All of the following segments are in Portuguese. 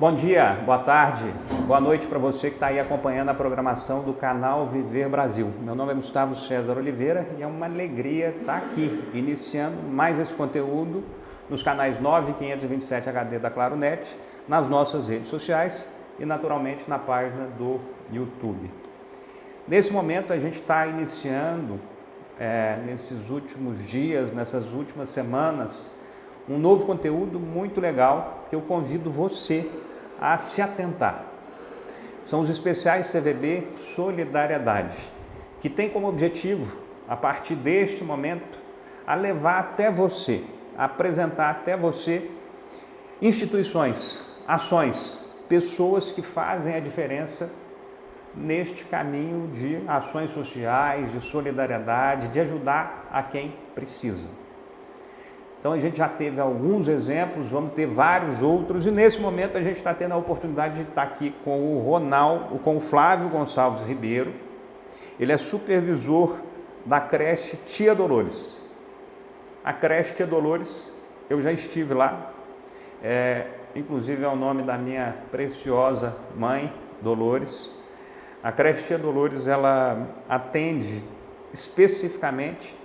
Bom dia, boa tarde, boa noite para você que está aí acompanhando a programação do canal Viver Brasil. Meu nome é Gustavo César Oliveira e é uma alegria estar aqui, iniciando mais esse conteúdo nos canais 9 e 527 HD da Claronet, nas nossas redes sociais e naturalmente na página do YouTube. Nesse momento a gente está iniciando, nesses últimos dias, nessas últimas semanas, um novo conteúdo muito legal que eu convido você a se atentar. São os especiais CVB Solidariedade, que tem como objetivo, a partir deste momento, a levar até você, a apresentar até você instituições, ações, pessoas que fazem a diferença neste caminho de ações sociais, de solidariedade, de ajudar a quem precisa. Então a gente já teve alguns exemplos, vamos ter vários outros e nesse momento a gente está tendo a oportunidade de estar aqui com o Flávio Gonçalves Ribeiro. Ele é supervisor da creche Tia Dolores. A creche Tia Dolores, eu já estive lá, inclusive é o nome da minha preciosa mãe, Dolores. A creche Tia Dolores, ela atende especificamente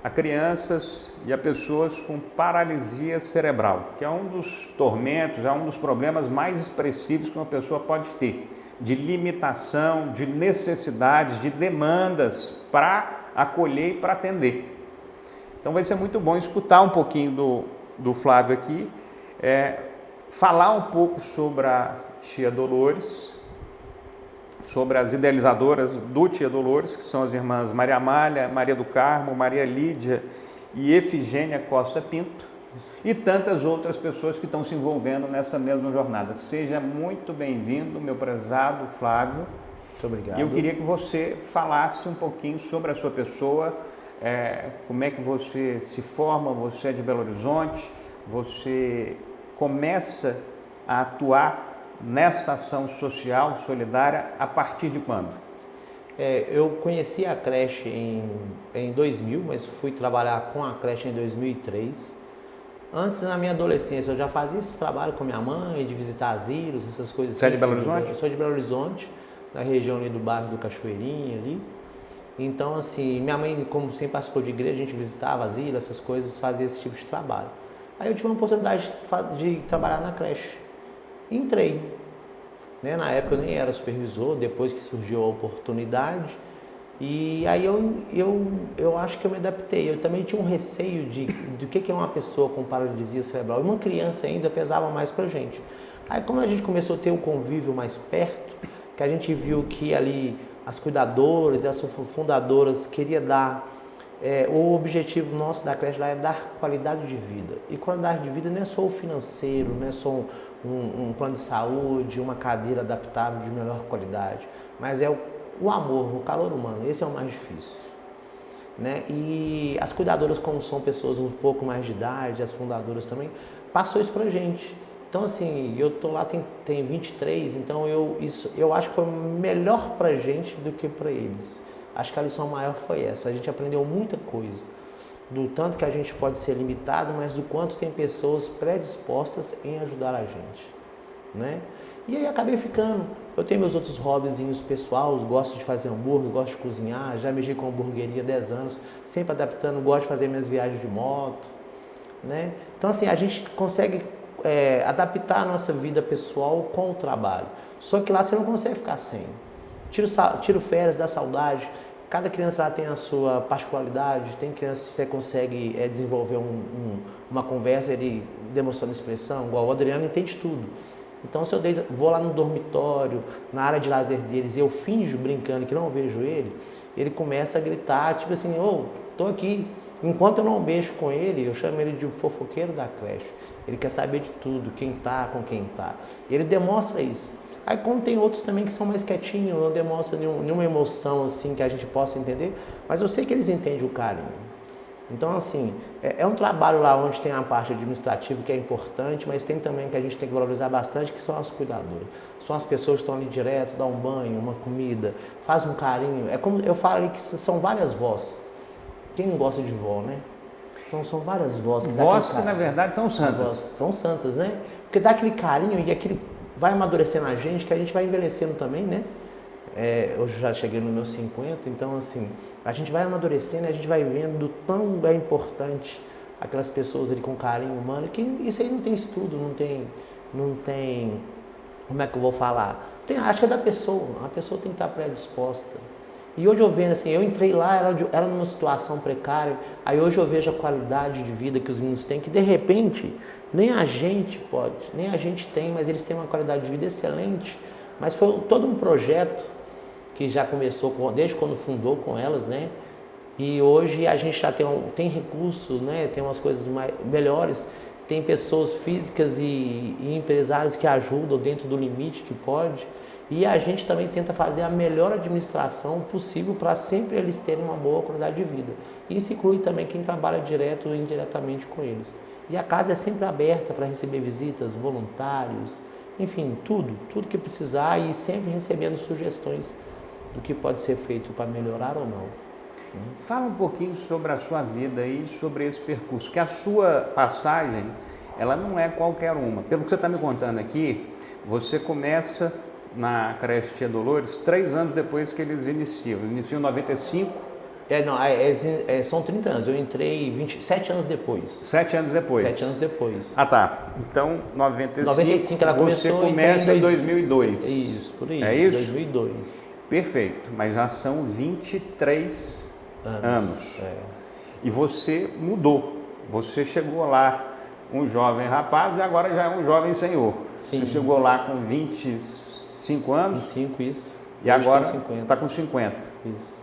a crianças e a pessoas com paralisia cerebral, que é um dos tormentos, é um dos problemas mais expressivos que uma pessoa pode ter, de limitação, de necessidades, de demandas para acolher e para atender. Então vai ser muito bom escutar um pouquinho do Flávio aqui, falar um pouco sobre a Tia Dolores, sobre as idealizadoras do Tia Dolores, que são as irmãs Maria Amália, Maria do Carmo, Maria Lídia e Efigênia Costa Pinto, e tantas outras pessoas que estão se envolvendo nessa mesma jornada. Seja muito bem-vindo, meu prezado Flávio. Muito obrigado. E eu queria que você falasse um pouquinho sobre a sua pessoa, como é que você se forma, você é de Belo Horizonte, você começa a atuar nesta ação social, solidária, a partir de quando? Eu conheci a creche em 2000, mas fui trabalhar com a creche em 2003. Antes, na minha adolescência, eu já fazia esse trabalho com minha mãe, de visitar asilos, essas coisas. Você é de Belo Horizonte? Eu sou de Belo Horizonte, na região ali do bairro do Cachoeirinha ali. Então, assim, minha mãe, como sempre participou de igreja, a gente visitava asilo, essas coisas, fazia esse tipo de trabalho. Aí eu tive uma oportunidade de trabalhar na creche. Entrei, né? Na época eu nem era supervisor, depois que surgiu a oportunidade, e aí eu acho que eu me adaptei. Eu também tinha um receio do que é uma pessoa com paralisia cerebral, e uma criança ainda pesava mais pra gente. Aí como a gente começou a ter o convívio mais perto, que a gente viu que ali as cuidadoras, as fundadoras queriam dar, o objetivo nosso da creche lá é dar qualidade de vida, e qualidade de vida não é só o financeiro, não é só um plano de saúde, uma cadeira adaptável de melhor qualidade, mas é o amor, o calor humano, esse é o mais difícil, né? E as cuidadoras, como são pessoas um pouco mais de idade, as fundadoras também, passou isso pra gente. Então assim, eu tô lá tem 23, então eu acho que foi melhor pra gente do que pra eles. Acho que a lição maior foi essa, a gente aprendeu muita coisa. Do tanto que a gente pode ser limitado, mas do quanto tem pessoas predispostas em ajudar a gente, né? E aí acabei ficando. Eu tenho meus outros hobbyzinhos pessoais, gosto de fazer hambúrguer, gosto de cozinhar, já mexi com hamburgueria há 10 anos, sempre adaptando, gosto de fazer minhas viagens de moto, né? Então assim, a gente consegue adaptar a nossa vida pessoal com o trabalho. Só que lá você não consegue ficar sem. Tiro férias, dá saudade. Cada criança lá tem a sua particularidade, tem criança que você consegue desenvolver uma conversa, ele demonstrando expressão, igual o Adriano entende tudo. Então se eu vou lá no dormitório, na área de lazer deles, e eu finjo brincando que não vejo ele começa a gritar, tipo assim, tô aqui. Enquanto eu não mexo com ele, eu chamo ele de fofoqueiro da creche. Ele quer saber de tudo, quem tá, com quem tá. E ele demonstra isso. Aí como tem outros também que são mais quietinhos, não demonstram nenhuma emoção assim que a gente possa entender, mas eu sei que eles entendem o carinho. Então assim, é um trabalho lá onde tem a parte administrativa que é importante, mas tem também que a gente tem que valorizar bastante, que são as cuidadoras. São as pessoas que estão ali direto, dão um banho, uma comida, faz um carinho. É como eu falo ali que são várias vós. Quem não gosta de vó, né? Então são várias vós que Vós que na verdade são santas. São santas, né? Porque dá aquele carinho e aquele vai amadurecendo a gente, que a gente vai envelhecendo também, né? Hoje eu já cheguei nos meus 50, então assim, a gente vai amadurecendo e a gente vai vendo do tão é importante aquelas pessoas ali com carinho humano, que isso aí não tem estudo, não tem, como é que eu vou falar? Acho que é da pessoa, a pessoa tem que estar predisposta. E hoje eu vendo assim, eu entrei lá, era numa situação precária, aí hoje eu vejo a qualidade de vida que os meninos têm, que de repente nem a gente pode, nem a gente tem, mas eles têm uma qualidade de vida excelente. Mas foi todo um projeto que já começou desde quando fundou com elas, né? E hoje a gente já tem recursos, né? Tem umas coisas melhores, tem pessoas físicas e empresários que ajudam dentro do limite que pode. E a gente também tenta fazer a melhor administração possível para sempre eles terem uma boa qualidade de vida. Isso inclui também quem trabalha direto ou indiretamente com eles. E a casa é sempre aberta para receber visitas, voluntários, enfim, tudo que precisar, e sempre recebendo sugestões do que pode ser feito para melhorar ou não. Fala um pouquinho sobre a sua vida e sobre esse percurso, que a sua passagem, ela não é qualquer uma. Pelo que você está me contando aqui, você começa na creche Tia Dolores 3 anos depois que eles iniciam. Iniciam em 95? São 30 anos, eu entrei 27 anos depois. 7 anos depois? 7 anos depois. Ah, tá. Então, 95 ela começou, você começa em 2002. Isso, por aí. É isso? 2002. Perfeito, mas já são 23 anos. E você mudou. Você chegou lá um jovem rapaz e agora já é um jovem senhor. Sim. Você chegou lá com 25 anos? 25, isso. E agora está com 50. Isso.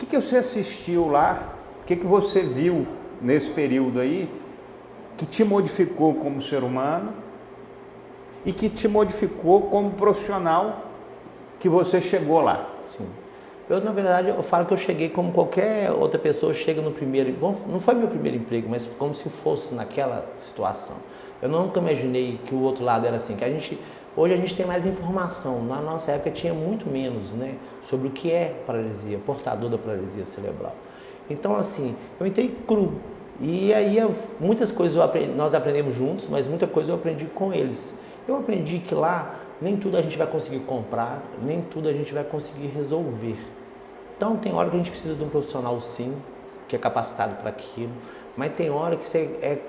O que você assistiu lá? O que você viu nesse período aí que te modificou como ser humano e que te modificou como profissional que você chegou lá? Sim. Na verdade, eu falo que eu cheguei como qualquer outra pessoa chega no primeiro... Não foi meu primeiro emprego, mas como se fosse naquela situação. Eu nunca imaginei que o outro lado era assim, hoje a gente tem mais informação. Na nossa época tinha muito menos, né, sobre o que é paralisia, portador da paralisia cerebral. Então, assim, eu entrei cru. E aí, muitas coisas nós aprendemos juntos, mas muita coisa eu aprendi com eles. Eu aprendi que lá, nem tudo a gente vai conseguir comprar, nem tudo a gente vai conseguir resolver. Então, tem hora que a gente precisa de um profissional, sim, que é capacitado para aquilo. Mas tem hora que você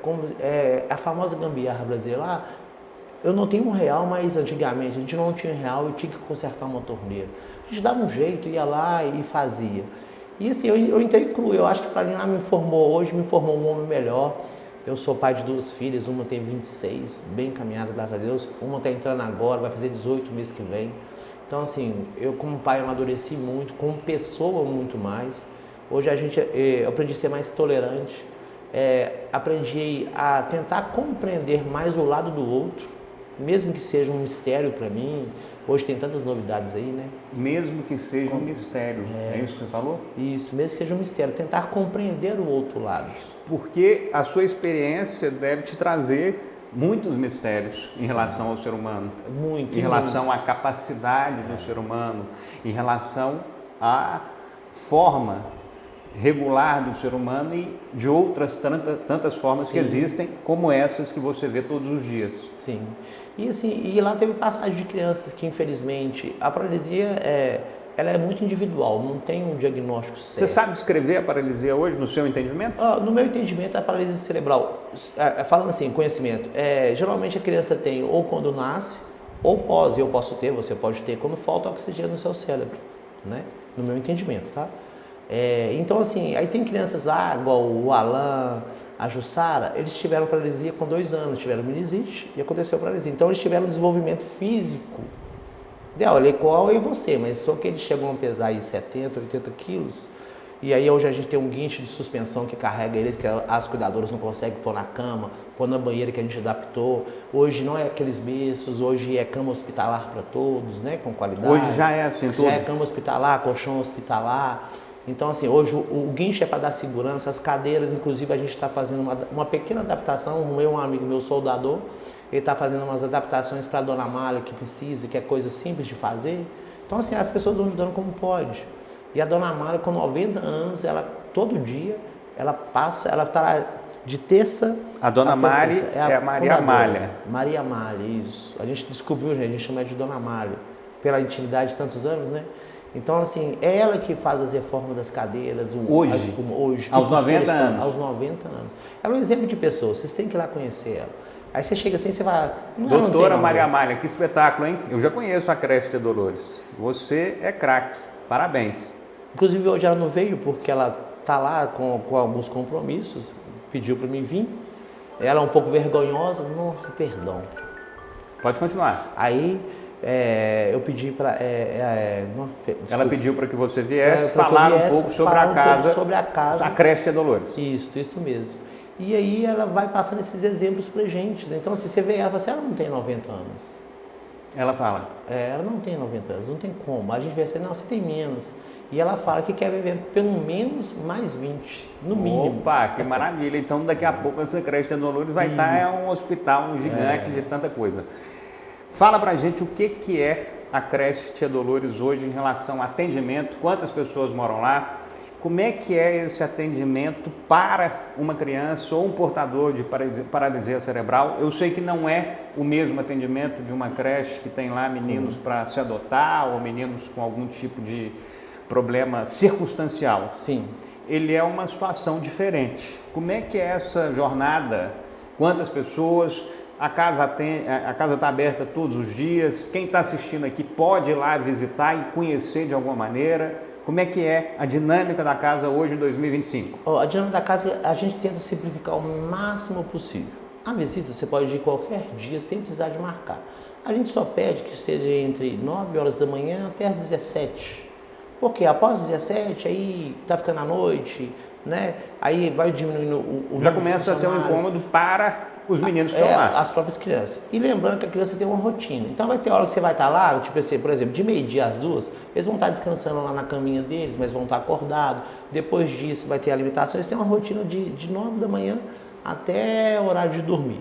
a famosa gambiarra brasileira. Eu não tenho R$1, mas antigamente a gente não tinha R$1 e tinha que consertar uma torneira. A gente dava um jeito, ia lá e fazia. E assim, eu entrei cru. Eu acho que para mim lá me formou um homem melhor. Eu sou pai de 2 filhas, uma tem 26, bem encaminhada, graças a Deus. Uma está entrando agora, vai fazer 18 mês que vem. Então assim, eu como pai amadureci muito, como pessoa muito mais. Hoje eu aprendi a ser mais tolerante, aprendi a tentar compreender mais o lado do outro, mesmo que seja um mistério para mim. Hoje tem tantas novidades aí, né? Mesmo que seja um mistério, é isso que você falou? Isso, mesmo que seja um mistério, tentar compreender o outro lado. Porque a sua experiência deve te trazer muitos mistérios em relação ao ser humano. Em relação à capacidade do ser humano, em relação à forma regular do ser humano e de outras tantas formas que existem, como essas que você vê todos os dias. Sim. E assim, e lá teve passagem de crianças que, infelizmente, a paralisia ela é muito individual, não tem um diagnóstico certo. Você sabe descrever a paralisia hoje, no seu entendimento? No meu entendimento, a paralisia cerebral, falando assim, conhecimento, geralmente a criança tem ou quando nasce, ou pós, eu posso ter, você pode ter, quando falta oxigênio no seu cérebro, né? No meu entendimento, tá? Então assim, aí tem crianças lá, igual o Alan, a Jussara, eles tiveram paralisia com 2 anos, tiveram meningite e aconteceu paralisia. Então eles tiveram desenvolvimento físico, olha, igual eu e você, mas só que eles chegam a pesar aí 70, 80 quilos. E aí hoje a gente tem um guincho de suspensão que carrega eles, que as cuidadoras não conseguem pôr na cama, pôr na banheira que a gente adaptou. Hoje não é aqueles berços, hoje é cama hospitalar para todos, né, com qualidade. Hoje já é assim tudo? Já é cama hospitalar, colchão hospitalar. Então assim, hoje o guincho é para dar segurança, as cadeiras, inclusive a gente está fazendo uma pequena adaptação, um amigo meu soldador, ele está fazendo umas adaptações para a dona Malha que precisa, que é coisa simples de fazer. Então assim, as pessoas vão ajudando como pode. E a dona Malha com 90 anos, ela todo dia, ela passa, ela está De terça. A Dona Mari sexta. é a Maria Amália. Maria Amália, isso. A gente descobriu, gente, a gente chama de Dona Amália, pela intimidade de tantos anos, né? Então, assim, é ela que faz as reformas das cadeiras. Hoje? Hoje. Aos 90 anos? Aos 90 anos. Ela é um exemplo de pessoa, vocês têm que ir lá conhecer ela. Aí você chega assim, você vai... Doutora Maria Amália, que espetáculo, hein? Eu já conheço a creche de Dolores. Você é craque. Parabéns. Inclusive, hoje ela não veio porque ela tá lá com alguns compromissos, pediu para mim vir. Ela é um pouco vergonhosa, nossa, perdão. Pode continuar. Aí eu pedi para... ela pediu para que você viesse falar um pouco sobre a casa. Sobre a casa. A creche de Dolores. Isso mesmo. E aí ela vai passando esses exemplos pra gente. Então, assim, você vê ela e fala assim, ela não tem 90 anos. Ela fala? Ela não tem 90 anos, não tem como. A gente vai assim, não, você tem menos. E ela fala que quer viver pelo menos mais 20, no mínimo. Opa, que maravilha. Então, daqui a pouco essa creche de Dolores vai estar um hospital gigante de tanta coisa. Fala pra gente o que é a creche Tia Dolores hoje em relação ao atendimento, quantas pessoas moram lá, como é que é esse atendimento para uma criança ou um portador de paralisia cerebral? Eu sei que não é o mesmo atendimento de uma creche que tem lá meninos para se adotar ou meninos com algum tipo de problema circunstancial. Sim. Ele é uma situação diferente. Como é que é essa jornada? Quantas pessoas? A casa está aberta todos os dias? Quem está assistindo aqui pode ir lá visitar e conhecer de alguma maneira? Como é que é a dinâmica da casa hoje em 2025? A dinâmica da casa a gente tenta simplificar o máximo possível. A visita você pode ir qualquer dia sem precisar de marcar. A gente só pede que seja entre 9 horas da manhã até as 17. Porque após 17, aí tá ficando à noite, né? Aí vai diminuindo o já começa a ser um incômodo para os meninos que estão lá. As próprias crianças. E lembrando que a criança tem uma rotina. Então vai ter hora que você vai estar lá, tipo assim, por exemplo, de meio-dia às 2, eles vão estar descansando lá na caminha deles, mas vão estar acordados. Depois disso vai ter a alimentação. Eles têm uma rotina de 9 da manhã até o horário de dormir.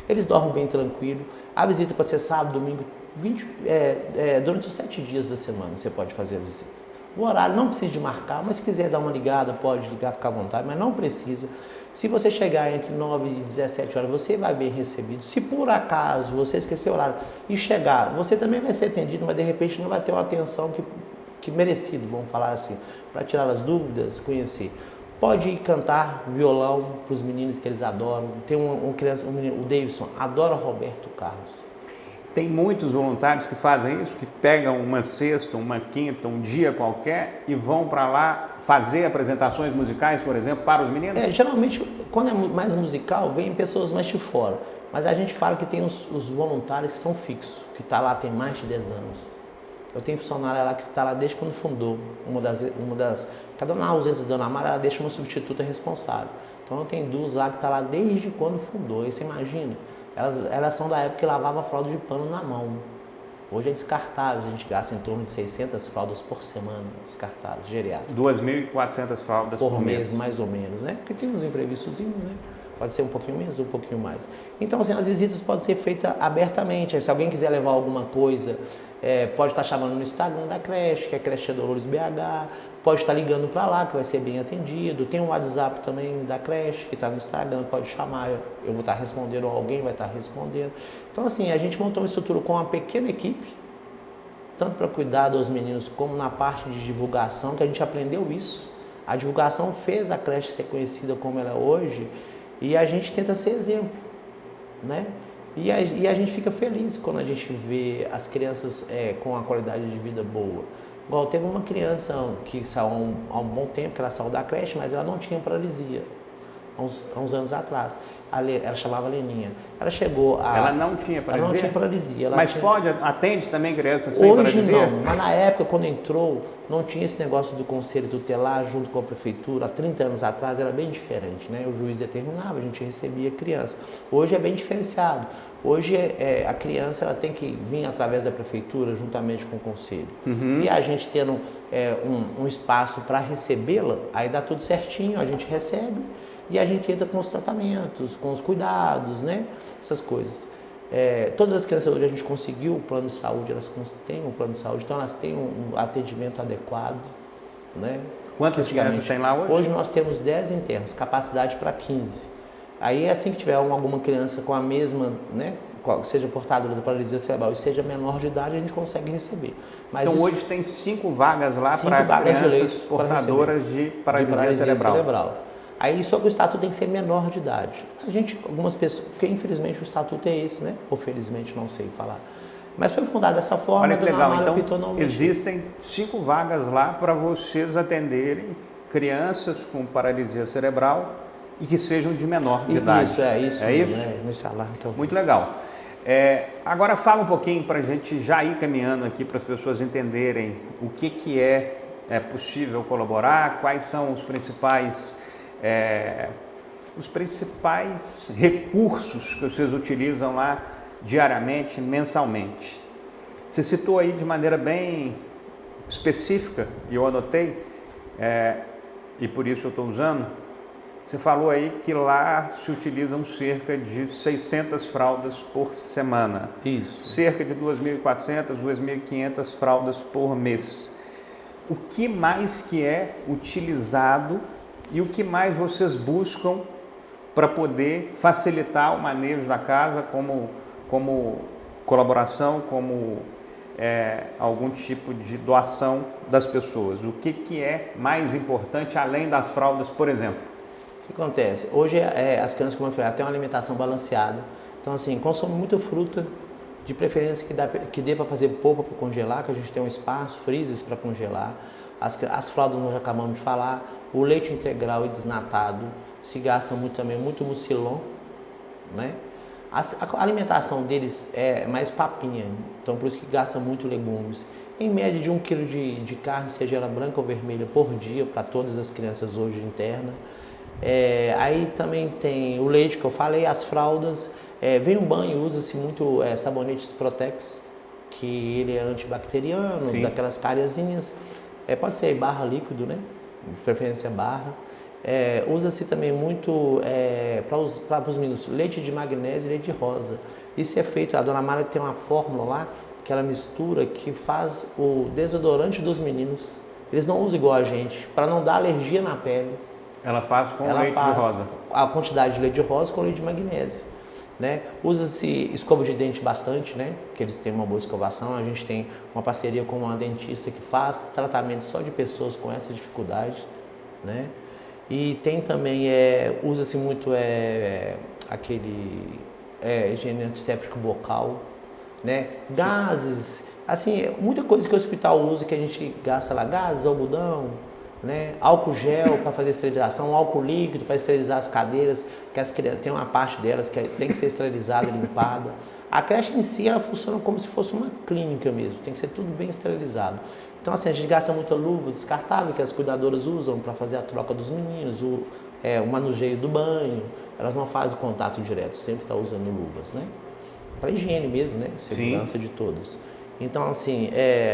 Eles dormem bem tranquilo. A visita pode ser sábado, domingo, durante os 7 dias da semana você pode fazer a visita. O horário não precisa de marcar, mas se quiser dar uma ligada, pode ligar, ficar à vontade, mas não precisa. Se você chegar entre 9 e 17 horas, você vai bem recebido. Se por acaso você esquecer o horário e chegar, você também vai ser atendido, mas de repente não vai ter uma atenção que merecido, vamos falar assim, para tirar as dúvidas, conhecer. Pode ir cantar violão para os meninos que eles adoram. Tem criança, o Davidson, adora Roberto Carlos. Tem muitos voluntários que fazem isso, que pegam uma sexta, uma quinta, um dia qualquer e vão para lá fazer apresentações musicais, por exemplo, para os meninos? Geralmente, quando é mais musical, vem pessoas mais de fora. Mas a gente fala que tem os voluntários que são fixos, que está lá tem mais de 10 anos. Eu tenho funcionária lá que está lá desde quando fundou. Cada ausência da Dona Mara, ela deixa uma substituta responsável. Então eu tenho 2 lá que está lá desde quando fundou. Aí você imagina. Elas são da época que lavava fralda de pano na mão. Hoje é descartável, a gente gasta em torno de 600 fraldas por semana, descartáveis, geriátricas. 2.400 fraldas por mês. Mais ou menos, né? Porque tem uns imprevistos, né? Pode ser um pouquinho menos ou um pouquinho mais. Então, assim, as visitas podem ser feitas abertamente. Se alguém quiser levar alguma coisa, pode estar chamando no Instagram da creche, que é a Creche Dolores BH. Pode estar ligando para lá, que vai ser bem atendido. Tem um WhatsApp também da creche, que está no Instagram, pode chamar. Eu vou estar respondendo, ou alguém vai estar respondendo. Então, assim, a gente montou uma estrutura com uma pequena equipe, tanto para cuidar dos meninos, como na parte de divulgação, que a gente aprendeu isso. A divulgação fez a creche ser conhecida como ela é hoje, e a gente tenta ser exemplo, né? E a gente fica feliz quando a gente vê as crianças com a qualidade de vida boa. Igual teve uma criança que saiu há um bom tempo, que ela saiu da creche, mas ela não tinha paralisia, há uns anos atrás. Ela chamava Leninha. Ela chegou a... Ela não tinha paralisia? Ela não tinha paralisia. Mas atende também crianças sem paralisia? Hoje não, mas na época, quando entrou, não tinha esse negócio do conselho tutelar junto com a prefeitura. Há 30 anos atrás era bem diferente, né? O juiz determinava, a gente recebia criança. Hoje é bem diferenciado. Hoje a criança ela tem que vir através da prefeitura juntamente com o conselho. Uhum. E a gente tendo um espaço para recebê-la, aí dá tudo certinho, a gente recebe e a gente entra com os tratamentos, com os cuidados, né? Essas coisas. Todas as crianças hoje a gente conseguiu o plano de saúde, elas têm um plano de saúde, então elas têm um atendimento adequado, né? Quantas crianças tem lá hoje? Hoje nós temos 10 internos, capacidade para 15. Aí assim que tiver alguma criança com a mesma, né, seja portadora da paralisia cerebral e seja menor de idade, a gente consegue receber. Mas então hoje tem 5 vagas lá para crianças portadoras de paralisia cerebral. Aí só que o estatuto tem que ser menor de idade. Algumas pessoas, porque infelizmente o estatuto é esse, né? Ou felizmente, não sei falar. Mas foi fundado dessa forma. Olha que legal, então existem 5 vagas lá para vocês atenderem crianças com paralisia cerebral e que sejam de menor de idade. Isso. É isso? Nesse alarme, então. Muito legal. Agora fala um pouquinho para a gente já ir caminhando aqui para as pessoas entenderem o que é possível colaborar, quais são os principais recursos que vocês utilizam lá diariamente, mensalmente. Você citou aí de maneira bem específica, e eu anotei, e por isso eu estou usando. Você falou aí que lá se utilizam cerca de 600 fraldas por semana. Isso. Cerca de 2.400, 2.500 fraldas por mês. O que mais que é utilizado e o que mais vocês buscam para poder facilitar o manejo da casa como colaboração, como algum tipo de doação das pessoas? O que é mais importante além das fraldas, por exemplo? O que acontece? Hoje as crianças, como eu falei, têm uma alimentação balanceada. Então, assim, consome muita fruta, de preferência que dê para fazer polpa para congelar, que a gente tem um espaço, freezers para congelar. As fraldas nós já acabamos de falar. O leite integral e desnatado, se gasta muito também, muito mucilon, né? A alimentação deles é mais papinha, então por isso que gasta muito legumes. Em média de 1 kg de carne, seja ela branca ou vermelha, por dia, para todas as crianças hoje interna. Aí também tem o leite que eu falei, as fraldas, vem um banho, usa-se muito sabonetes Protex, que ele é antibacteriano, sim, daquelas cariazinhas, pode ser barra líquido, né? De preferência barra. Usa-se também muito para os meninos leite de magnésio e leite de rosa. Isso é feito, a dona Mara tem uma fórmula lá que ela mistura, que faz o desodorante dos meninos. Eles não usam igual a gente, para não dar alergia na pele. Ela faz com leite de rosa? A quantidade de leite de rosa com leite de magnésio. Né? Usa-se escova de dente bastante, né? Que eles têm uma boa escovação. A gente tem uma parceria com uma dentista que faz tratamento só de pessoas com essa dificuldade, né? E tem também, usa-se muito aquele higiene antisséptico bucal, né? Gases, assim, muita coisa que o hospital usa que a gente gasta lá, gases, algodão, né? Álcool gel para fazer esterilização, álcool líquido para esterilizar as cadeiras, que as crianças, tem uma parte delas que tem que ser esterilizada, limpada. A creche em si, ela funciona como se fosse uma clínica mesmo, tem que ser tudo bem esterilizado. Então, assim, a gente gasta muita luva descartável que as cuidadoras usam para fazer a troca dos meninos, o manuseio do banho. Elas não fazem contato direto, sempre está usando luvas, né? Para higiene mesmo, né? Segurança, sim, de todos. Então, assim,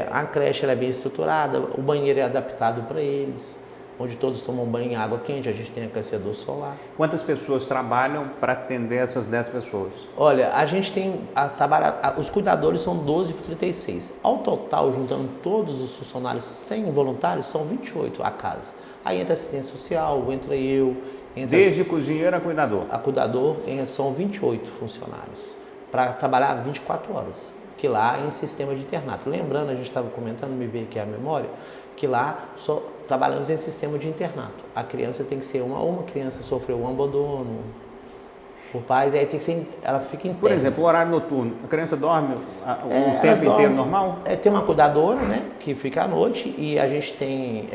a creche ela é bem estruturada, o banheiro é adaptado para eles, onde todos tomam banho em água quente, a gente tem aquecedor solar. Quantas pessoas trabalham para atender essas 10 pessoas? Olha, a gente tem, os cuidadores são 12 por 36. Ao total, juntando todos os funcionários sem voluntários, são 28 a casa. Aí entra assistente social, entra eu... Desde cozinheiro a cuidador? A cuidador, são 28 funcionários, para trabalhar 24 horas. Que lá é em sistema de internato. Lembrando, a gente estava comentando, me veio aqui a memória, que lá só trabalhamos em sistema de internato. A criança tem que ser uma criança sofreu um abandono por pais, aí tem que ser, ela fica interna. Por exemplo, o horário noturno, a criança dorme o tempo inteiro normal? Tem uma cuidadora, né, que fica à noite, e a gente tem,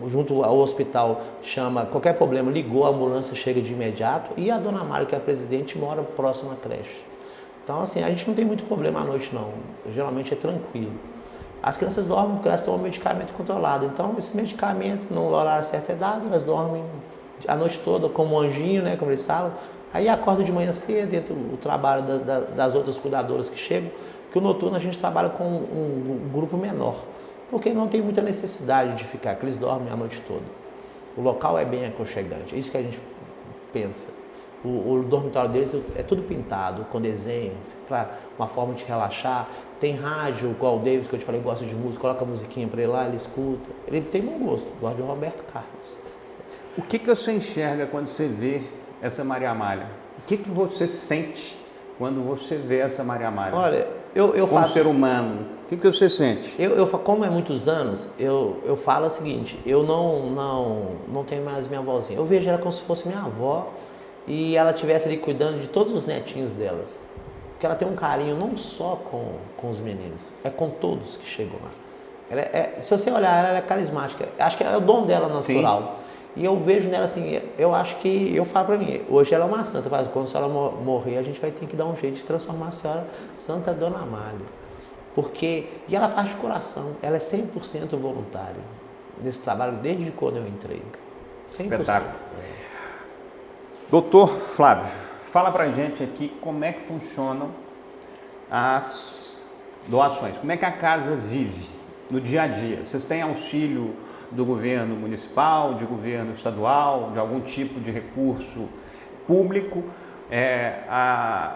junto ao hospital, chama, qualquer problema, ligou, a ambulância chega de imediato, e a dona Mara, que é a presidente, mora próximo à creche. Então, assim, a gente não tem muito problema à noite, não. Geralmente é tranquilo. As crianças dormem porque elas tomam medicamento controlado. Então, esse medicamento, no horário certo é dado, elas dormem a noite toda como um anjinho, né, como eles falam. Aí acorda de manhã cedo, dentro do trabalho das outras cuidadoras que chegam, que o noturno a gente trabalha com um grupo menor, porque não tem muita necessidade de ficar, que eles dormem a noite toda. O local é bem aconchegante, é isso que a gente pensa. O dormitório deles é tudo pintado, com desenhos, para uma forma de relaxar. Tem rádio, igual o Davis, que eu te falei, gosta de música, coloca a musiquinha para ele lá, ele escuta. Ele tem bom gosto, gosta de Roberto Carlos. O que você enxerga quando você vê essa Maria Amália? O que você sente quando você vê essa Maria Amália? Olha, eu como faço... ser humano, o que você sente? Como é muitos anos, eu falo o seguinte, eu não tenho mais minha avózinha. Eu vejo ela como se fosse minha avó e ela estivesse ali cuidando de todos os netinhos delas. Porque ela tem um carinho não só com os meninos, é com todos que chegam lá. Se você olhar, ela é carismática. Acho que é o dom dela natural. Sim. E eu vejo nela assim, eu acho que, eu falo pra mim, hoje ela é uma santa, quando a senhora morrer, a gente vai ter que dar um jeito de transformar a senhora Santa Dona Amália. Porque, e ela faz de coração, ela é 100% voluntária nesse trabalho desde quando eu entrei. 100%. Espetáculo. Doutor Flávio, fala pra gente aqui como é que funcionam as doações, como é que a casa vive no dia a dia. Vocês têm auxílio do governo municipal, de governo estadual, de algum tipo de recurso público?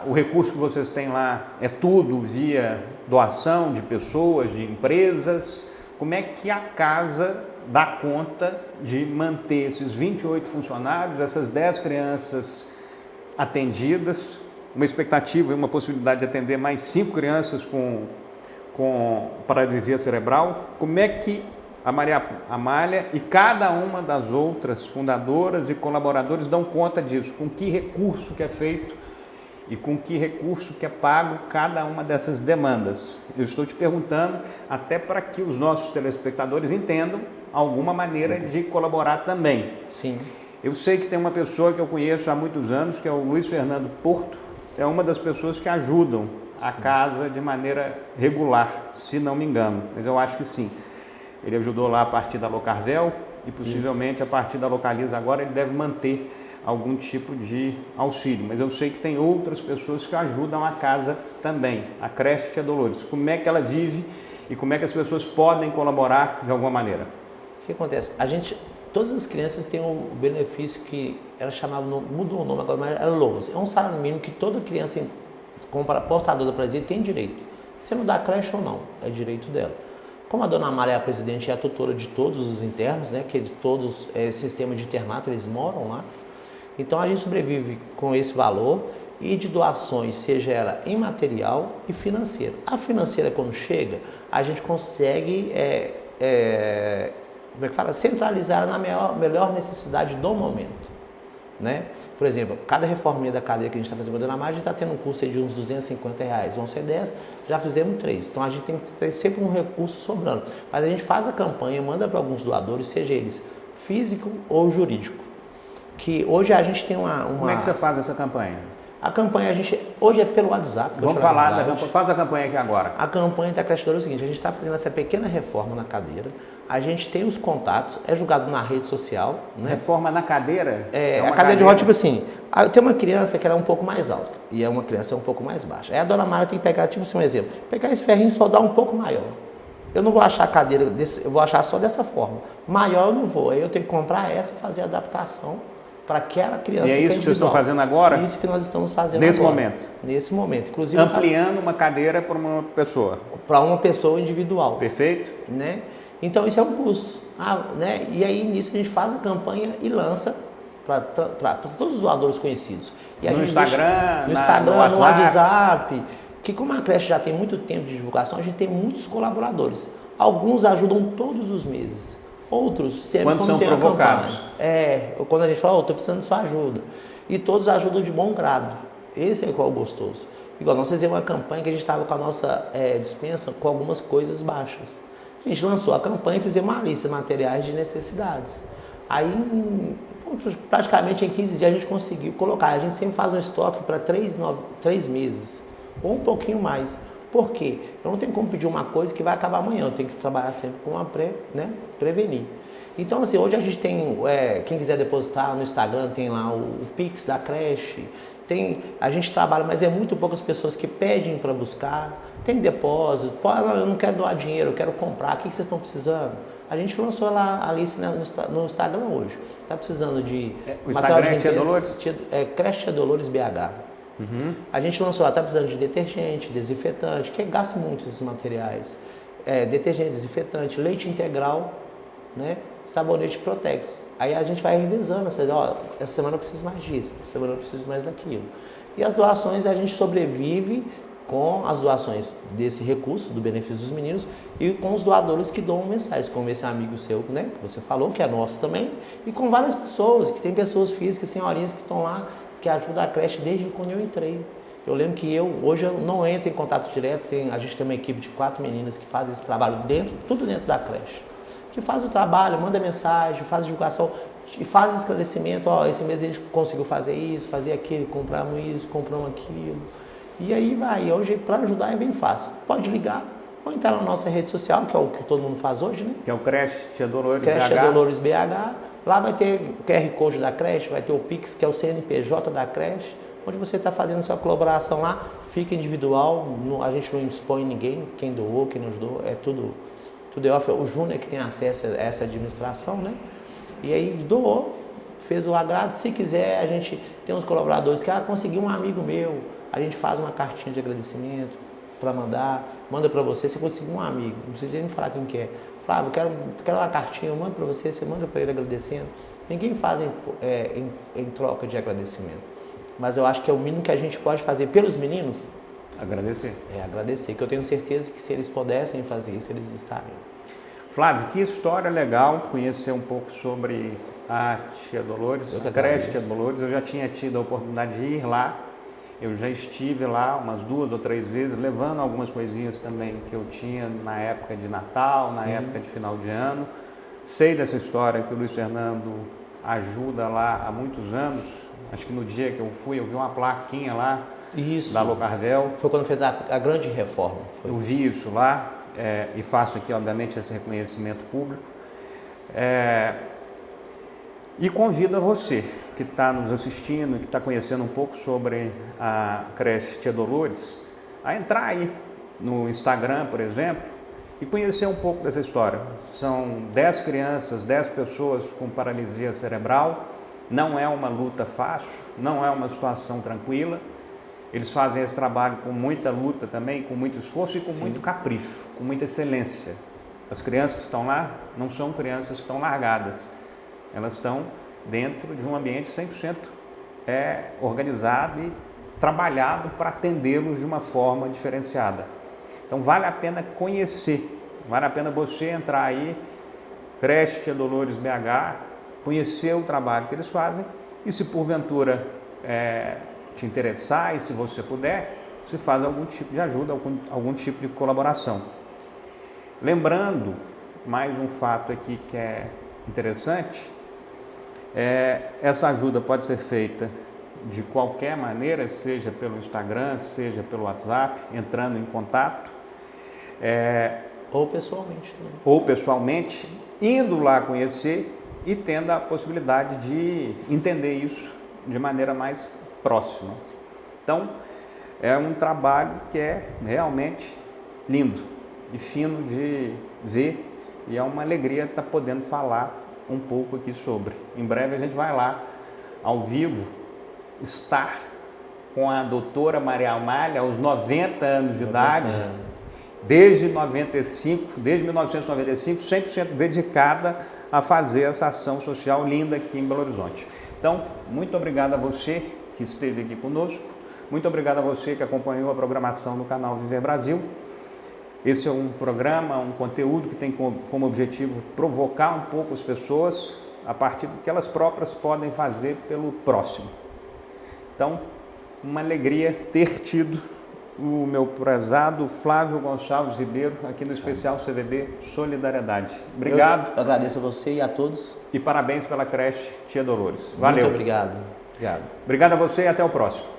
O recurso que vocês têm lá é tudo via doação de pessoas, de empresas? Como é que a casa dá conta de manter esses 28 funcionários, essas 10 crianças atendidas, uma expectativa e uma possibilidade de atender mais 5 crianças com paralisia cerebral? Como é que a Maria Amália e cada uma das outras fundadoras e colaboradores dão conta disso? Com que recurso que é feito e com que recurso que é pago cada uma dessas demandas? Eu estou te perguntando até para que os nossos telespectadores entendam alguma maneira de colaborar também. Sim. Eu sei que tem uma pessoa que eu conheço há muitos anos, que é o Luiz Fernando Porto, é uma das pessoas que ajudam a casa de maneira regular, se não me engano, mas eu acho que sim. Ele ajudou lá a partir da Locarvel e possivelmente a partir da Localiza agora ele deve manter algum tipo de auxílio, mas eu sei que tem outras pessoas que ajudam a casa também, a creche Tia Dolores. Como é que ela vive e como é que as pessoas podem colaborar de alguma maneira? O que acontece? Todas as crianças têm um benefício que ela chamava, mudou o nome agora, mas era LOAS. É um salário mínimo que toda criança portadora da paralisia tem direito. Você não dá creche ou não, é direito dela. Como a Dona Amália é a presidente e a tutora de todos os internos, né, que todos, sistema de internato, eles moram lá. Então a gente sobrevive com esse valor e de doações, seja ela em material e financeira. A financeira, quando chega, a gente consegue como é que fala? Centralizar na melhor necessidade do momento. Né? Por exemplo, cada reforminha da cadeia que a gente está fazendo com a Dona Amália, a gente está tendo um custo de uns R$250, vão ser 10, já fizemos 3. Então a gente tem que ter sempre um recurso sobrando. Mas a gente faz a campanha, manda para alguns doadores, seja eles físico ou jurídico. Que hoje a gente tem uma... Como é que você faz essa campanha? A campanha hoje é pelo WhatsApp. Vamos falar da campanha. Faz a campanha aqui agora. A campanha da creche é o seguinte, a gente está fazendo essa pequena reforma na cadeira, a gente tem os contatos, é julgado na rede social. Né? Reforma na cadeira? A cadeira de roda, tipo assim, tem uma criança que ela é um pouco mais alta e é uma criança um pouco mais baixa. Aí a Dona Amália tem que pegar, tipo assim, um exemplo, pegar esse ferrinho e soldar um pouco maior. Eu não vou achar a cadeira, eu vou achar só dessa forma. Maior eu não vou, aí eu tenho que comprar essa e fazer a adaptação para aquela criança. E é isso que vocês estão fazendo agora? Isso que nós estamos fazendo nesse agora. Momento? Nesse momento. Inclusive, ampliando uma cadeira para uma pessoa? Para uma pessoa individual. Perfeito. Né? Então isso é um custo. Né? E aí nisso a gente faz a campanha e lança para todos os doadores conhecidos. E no Instagram, no WhatsApp. Que como a creche já tem muito tempo de divulgação, a gente tem muitos colaboradores. Alguns ajudam todos os meses. Outros sempre quando são provocados. Quando a gente fala, estou precisando de sua ajuda. E todos ajudam de bom grado. Esse é o gostoso. Igual nós fizemos uma campanha que a gente estava com a nossa dispensa com algumas coisas baixas. A gente lançou a campanha e fizemos uma lista de materiais de necessidades. Aí, praticamente em 15 dias a gente conseguiu colocar. A gente sempre faz um estoque para 3 meses, ou um pouquinho mais. Por quê? Eu não tenho como pedir uma coisa que vai acabar amanhã. Eu tenho que trabalhar sempre com prevenir. Então, assim, hoje a gente tem, quem quiser depositar no Instagram, tem lá o Pix da creche. A gente trabalha, mas é muito poucas pessoas que pedem para buscar. Tem depósito. Eu não quero doar dinheiro, eu quero comprar. O que vocês estão precisando? A gente lançou lá a lista no Instagram hoje. Está precisando de o Instagram é Tia Dolores? Creche Tia Dolores BH. Uhum. A gente lançou lá, está precisando de detergente, desinfetante, que gasta muito esses materiais. Detergente, desinfetante, leite integral, né? sabonete Protex. Aí a gente vai revisando, essa semana eu preciso mais disso, essa semana eu preciso mais daquilo. E as doações, a gente sobrevive com as doações desse recurso, do benefício dos meninos, e com os doadores que doam mensais, como esse amigo seu, né, que você falou, que é nosso também, e com várias pessoas, que tem pessoas físicas, senhorinhas que estão lá, que ajudam a creche desde quando eu entrei. Eu lembro que hoje eu não entro em contato direto, a gente tem uma equipe de 4 meninas que fazem esse trabalho tudo dentro da creche, que faz o trabalho, manda mensagem, faz divulgação, e faz esclarecimento, esse mês a gente conseguiu fazer isso, fazer aquilo, compramos isso, compramos aquilo. E aí vai, hoje para ajudar é bem fácil. Pode ligar ou entrar na nossa rede social, que é o que todo mundo faz hoje, né? Que é o Creche Tia Dolores BH. Creche Tia Dolores BH. Lá vai ter o QR Code da creche, vai ter o Pix, que é o CNPJ da creche, onde você está fazendo sua colaboração lá, fica individual, a gente não expõe ninguém, quem doou, quem não doou, é tudo é off. O Júnior que tem acesso a essa administração, né? E aí doou, fez o agrado. Se quiser, a gente tem uns colaboradores que conseguiu um amigo meu, a gente faz uma cartinha de agradecimento para manda para você conseguiu um amigo, não precisa nem falar quem quer. Flávio, quero uma cartinha, eu mando para você manda para ele agradecendo. Ninguém faz em troca de agradecimento. Mas eu acho que é o mínimo que a gente pode fazer pelos meninos. Agradecer. Agradecer, que eu tenho certeza que se eles pudessem fazer isso, eles estariam. Flávio, que história legal conhecer um pouco sobre a Tia Dolores, a creche Tia Dolores. Eu já tinha tido a oportunidade de ir lá. Eu já estive lá umas 2 ou 3 vezes, levando algumas coisinhas também que eu tinha na época de Natal, na época de final de ano. Sei dessa história que o Luiz Fernando ajuda lá há muitos anos. Acho que no dia que eu fui, eu vi uma plaquinha lá da Locarvel. Foi quando fez a grande reforma. Eu vi isso lá e faço aqui, obviamente, esse reconhecimento público. E convido a você que está nos assistindo, que está conhecendo um pouco sobre a creche Tia Dolores, a entrar aí no Instagram, por exemplo, e conhecer um pouco dessa história. São 10 crianças, 10 pessoas com paralisia cerebral. Não é uma luta fácil, não é uma situação tranquila. Eles fazem esse trabalho com muita luta também, com muito esforço e com muito capricho, com muita excelência. As crianças que estão lá não são crianças que estão largadas. Elas estão dentro de um ambiente 100% organizado e trabalhado para atendê-los de uma forma diferenciada. Então vale a pena conhecer, vale a pena você entrar aí, Creche Tia Dolores BH, conhecer o trabalho que eles fazem e se porventura te interessar e se você puder, você faz algum tipo de ajuda, algum tipo de colaboração. Lembrando, mais um fato aqui que é interessante, essa ajuda pode ser feita de qualquer maneira, seja pelo Instagram, seja pelo WhatsApp, entrando em contato. Ou pessoalmente também. Ou pessoalmente, indo lá conhecer e tendo a possibilidade de entender isso de maneira mais próxima. Então, é um trabalho que é realmente lindo e fino de ver e é uma alegria estar podendo falar um pouco aqui sobre. Em breve a gente vai lá, ao vivo, estar com a doutora Maria Amália aos 90 anos de idade, desde 1995, 100% dedicada a fazer essa ação social linda aqui em Belo Horizonte. Então, muito obrigado a você que esteve aqui conosco, muito obrigado a você que acompanhou a programação do canal Viver Brasil. Esse é um programa, um conteúdo que tem como objetivo provocar um pouco as pessoas a partir do que elas próprias podem fazer pelo próximo. Então, uma alegria ter tido o meu prezado Flávio Gonçalves Ribeiro aqui no especial CVB Solidariedade. Obrigado. Eu agradeço a você e a todos. E parabéns pela creche Tia Dolores. Valeu. Muito obrigado. Obrigado a você e até o próximo.